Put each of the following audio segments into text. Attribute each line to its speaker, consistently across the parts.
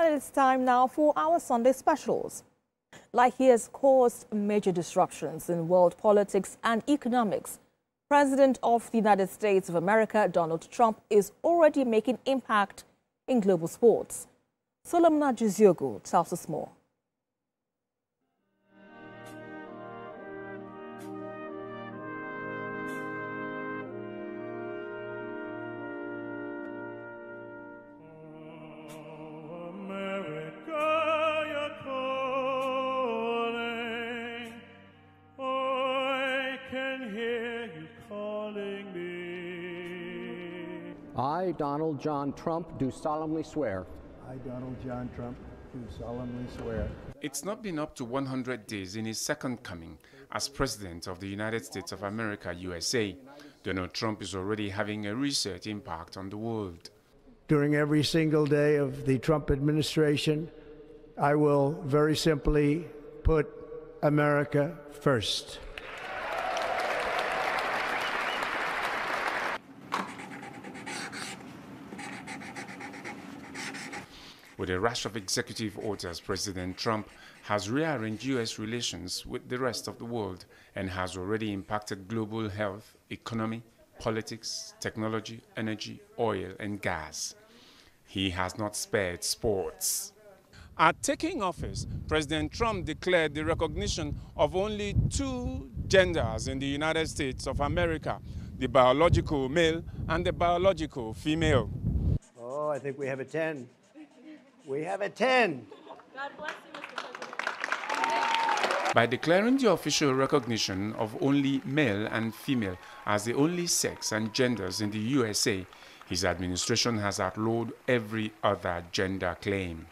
Speaker 1: And it's time now for our Sunday specials. Like he has caused major disruptions in world politics and economics, President of the United States of America, Donald Trump, is already making impact in global sports. Solomon Jiziogo tells us more.
Speaker 2: I, Donald John Trump, do solemnly swear.
Speaker 3: I, Donald John Trump, do solemnly swear.
Speaker 4: It's not been up to 100 days in his second coming as President of the United States of America, USA. Donald Trump is already having a research impact on the world.
Speaker 3: During every single day of the Trump administration, I will very simply put America first.
Speaker 4: With a rush of executive orders, President Trump has rearranged U.S. relations with the rest of the world and has already impacted global health, economy, politics, technology, energy, oil, and gas. He has not spared sports. At taking office, President Trump declared the recognition of only 2 genders in the United States of America, the biological male and the biological female.
Speaker 3: Oh, I think we have a 10. We have a 10.
Speaker 1: God bless you, Mr. President.
Speaker 4: By declaring the official recognition of only male and female as the only sex and genders in the USA, his administration has outlawed every other gender claim.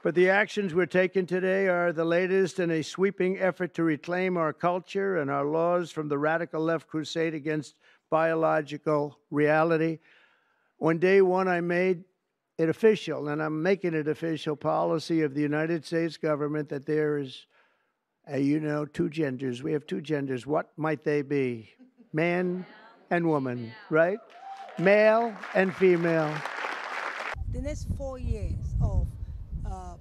Speaker 3: But the actions we're taking today are the latest in a sweeping effort to reclaim our culture and our laws from the radical left crusade against biological reality. On day one, I made it official, and I'm making it official policy of the United States government that there is, 2 genders. We have 2 genders. What might they be? Man and woman, right? Male and female.
Speaker 5: The next 4 years of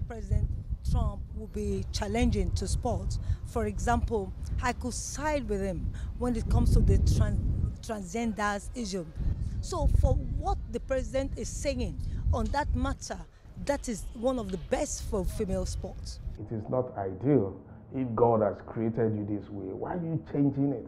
Speaker 5: President Trump will be challenging to sports. For example, I could side with him when it comes to the transgenders issue. So for what the president is saying on that matter, that is one of the best for female sports.
Speaker 6: It is not ideal. If God has created you this way, why are you changing it?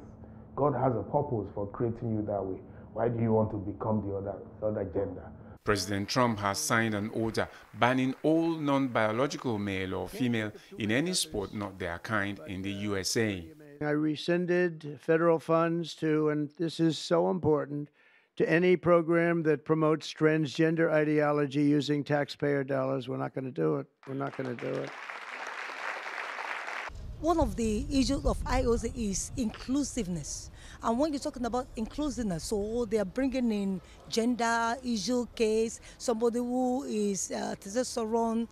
Speaker 6: God has a purpose for creating you that way. Why do you want to become the other gender?
Speaker 4: President Trump has signed an order banning all non-biological male or female in any sport not their kind in the USA.
Speaker 3: I rescinded federal funds to, and this is so important, to any program that promotes transgender ideology using taxpayer dollars. We're not going to do it. We're not going to do it.
Speaker 5: One of the issues of IOC is inclusiveness. And when you're talking about inclusiveness, so they are bringing in gender issue case, somebody who is testosterone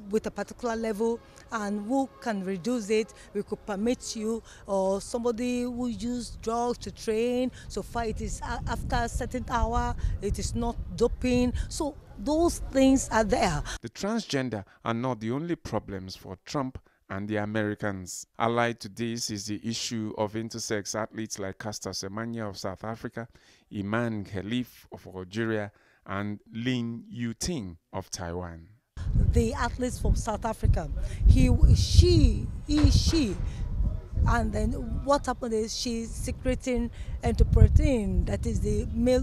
Speaker 5: with a particular level and who can reduce it, we could permit you, or somebody who use drugs to train, so far it is after a certain hour, it is not doping. So those things are there.
Speaker 4: The transgender are not the only problems for Trump and the Americans. Allied to this is the issue of intersex athletes like Caster Semenya of South Africa, Iman Khalif of Algeria, and Lin Yuting of Taiwan.
Speaker 5: The athletes from South Africa, she, and then what happened is she's secreting endoprotein, that is the male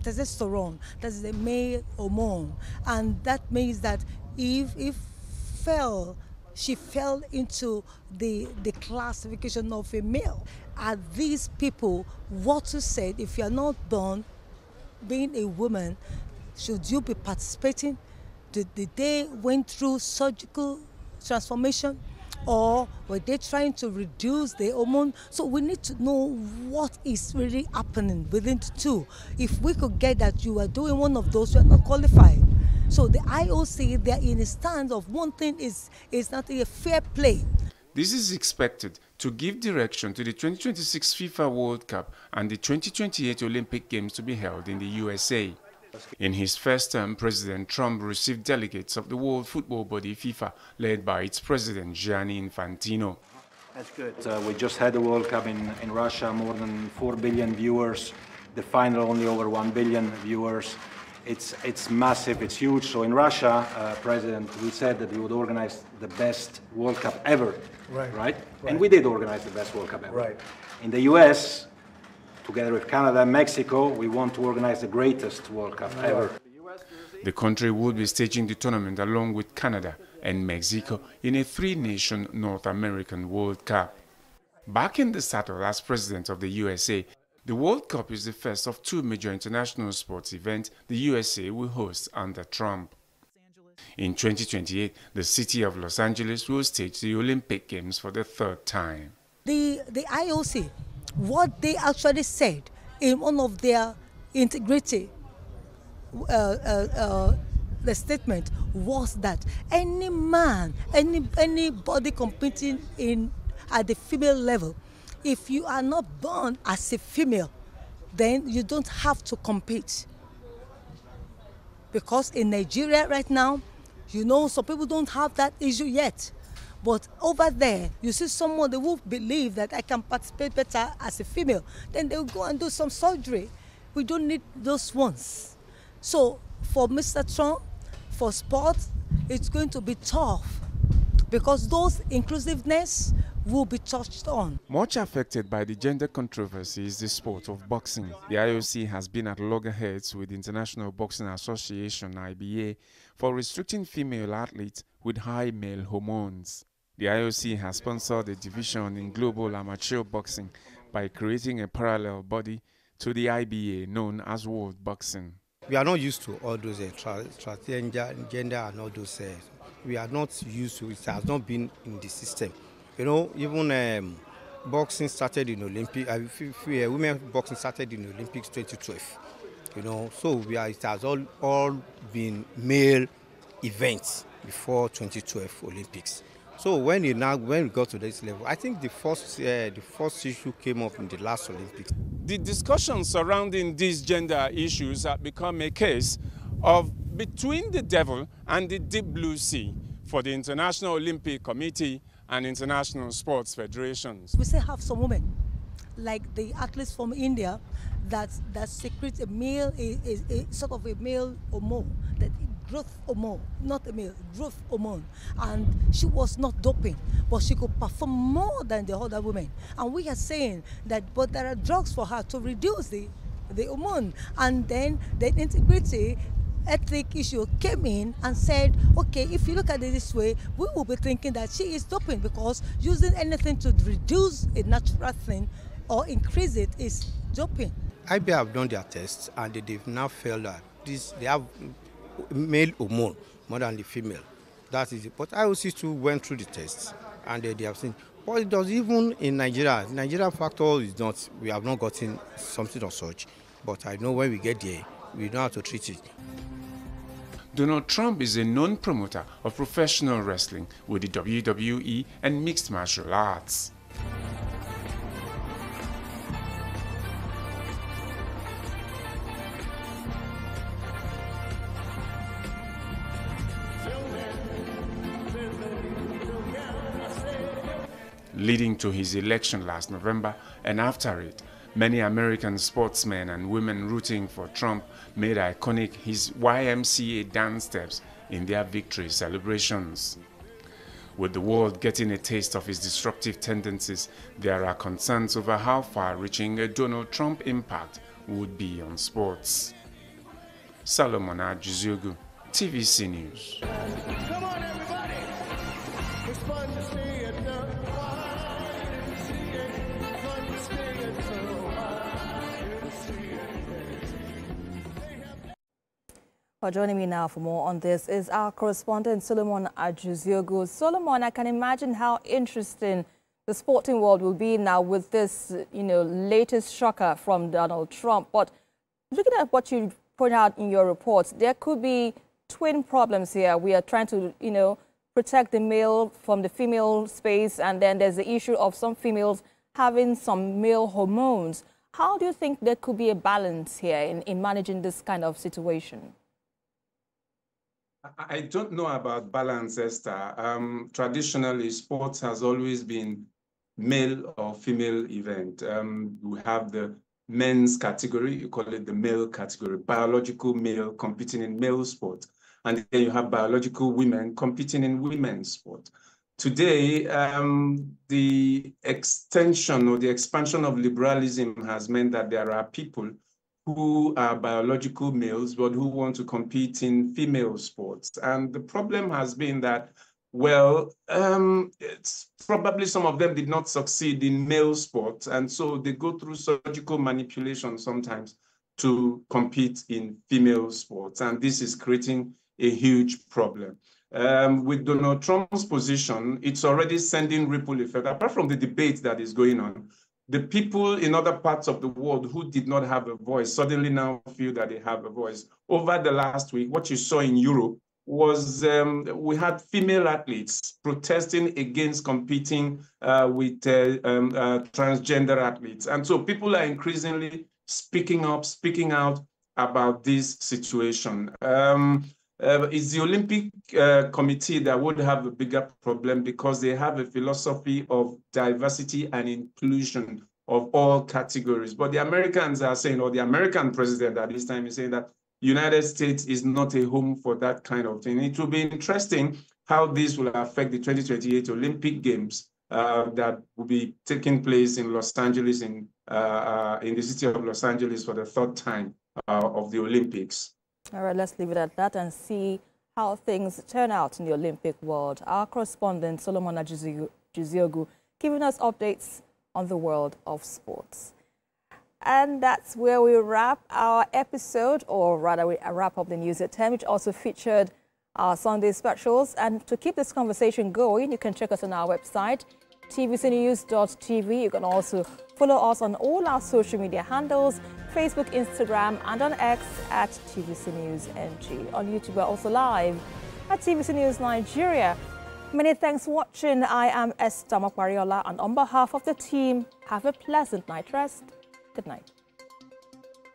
Speaker 5: testosterone, that is the male hormone, and that means that if she fell into the classification of a male. Are these people what to say? If you are not born being a woman, should you be participating? Did they went through surgical transformation, or were they trying to reduce the hormone? So we need to know what is really happening within the two. If we could get that you are doing one of those, you are not qualified. So the IOC, they are in a stand of one thing is not a fair play.
Speaker 4: This is expected to give direction to the 2026 FIFA World Cup and the 2028 Olympic Games to be held in the USA. In his first term, President Trump received delegates of the World Football Body FIFA, led by its president Gianni Infantino.
Speaker 7: That's good. We just had the World Cup in Russia, more than 4 billion viewers. The final only over 1 billion viewers. It's massive, it's huge. So in Russia, President, we said that we would organize the best World Cup ever, right? And we did organize the best World Cup ever.
Speaker 3: Right.
Speaker 7: In the US, together with Canada and Mexico, we want to organize the greatest World Cup ever.
Speaker 4: The country would be staging the tournament along with Canada and Mexico in a three-nation North American World Cup. Back in the saddle as president of the USA, the World Cup is the first of two major international sports events the USA will host under Trump. In 2028, the city of Los Angeles will stage the Olympic Games for the third time.
Speaker 5: The IOC, what they actually said in one of their integrity the statement was that any man, anybody competing at the female level, if you are not born as a female, then you don't have to compete. Because in Nigeria right now, you know, some people don't have that issue yet. But over there, you see someone that will believe that I can participate better as a female, then they'll go and do some surgery. We don't need those ones. So for Mr. Trump, for sports, it's going to be tough because those inclusiveness will be touched on.
Speaker 4: Much affected by the gender controversy is the sport of boxing. The IOC has been at loggerheads with the International Boxing Association, IBA, for restricting female athletes with high male hormones. The IOC has sponsored a division in global amateur boxing by creating a parallel body to the IBA known as World Boxing.
Speaker 8: We are not used to all those transgender and all those. We are not used to it. It has not been in the system. You know, even boxing started in Olympics. Women boxing started in Olympics 2012. You know, so it has all been male events before 2012 Olympics. So when we got to this level, I think the first issue came up in the last Olympics.
Speaker 4: The discussions surrounding these gender issues have become a case of between the devil and the deep blue sea for the International Olympic Committee and international sports federations.
Speaker 5: We still have some women, like the athletes from India, that secrete a male, a sort of a male hormone, that growth hormone, not a male, growth hormone. And she was not doping, but she could perform more than the other women. And we are saying that, but there are drugs for her to reduce the hormone. And then the integrity ethic issue came in and said, okay, if you look at it this way, we will be thinking that she is doping because using anything to reduce a natural thing or increase it is doping.
Speaker 8: IBA have done their tests and they've now felt that they have male hormone more than the female. That is it. But IOC too went through the tests and they have seen. But it does even in Nigeria. Nigeria factor is not, we have not gotten something of such. But I know when we get there, we know how to treat it.
Speaker 4: Donald Trump is a known promoter of professional wrestling with the WWE and mixed martial arts. Leading to his election last November and after it, many American sportsmen and women rooting for Trump made iconic his YMCA dance steps in their victory celebrations. With the world getting a taste of his disruptive tendencies, there are concerns over how far-reaching a Donald Trump impact would be on sports. Solomon Ajuziogu, TVC News.
Speaker 9: Come on, everybody! It's fun to see it.
Speaker 1: Well, joining me now for more on this is our correspondent Solomon Ajuziogu. Solomon, I can imagine how interesting the sporting world will be now with this, latest shocker from Donald Trump. But looking at what you point out in your reports, there could be twin problems here. We are trying to, protect the male from the female space, and then there's the issue of some females having some male hormones. How do you think there could be a balance here in managing this kind of situation?
Speaker 10: I don't know about balance, Esther. Traditionally, sports has always been male or female event. We have the men's category, you call it the male category, biological male competing in male sport. And then you have biological women competing in women's sport. Today, the extension or the expansion of liberalism has meant that there are people who are biological males, but who want to compete in female sports. And the problem has been that, well, it's probably some of them did not succeed in male sports. And so they go through surgical manipulation sometimes to compete in female sports. And this is creating a huge problem. With Donald Trump's position, it's already sending ripple effect. Apart from the debate that is going on, the people in other parts of the world who did not have a voice suddenly now feel that they have a voice. Over the last week, what you saw in Europe was we had female athletes protesting against competing with transgender athletes. And so people are increasingly speaking out about this situation. It's the Olympic Committee that would have a bigger problem because they have a philosophy of diversity and inclusion of all categories. But the Americans are saying, or the American president at this time is saying that United States is not a home for that kind of thing. It will be interesting how this will affect the 2028 Olympic Games that will be taking place in Los Angeles, in the city of Los Angeles for the third time of the Olympics.
Speaker 1: All right, let's leave it at that and see how things turn out in the Olympic world. Our correspondent, Solomon Ajiziogu, giving us updates on the world of sports. And that's where we wrap our episode, or rather we wrap up the news at 10, which also featured our Sunday specials. And to keep this conversation going, you can check us on our website, tvcnews.tv. You can also follow us on all our social media handles, Facebook, Instagram, and on X at TVC News NG. On YouTube, we're also live at TVC News Nigeria. Many thanks for watching. I am Esther Makwariola, and on behalf of the team, have a pleasant night rest. Good night.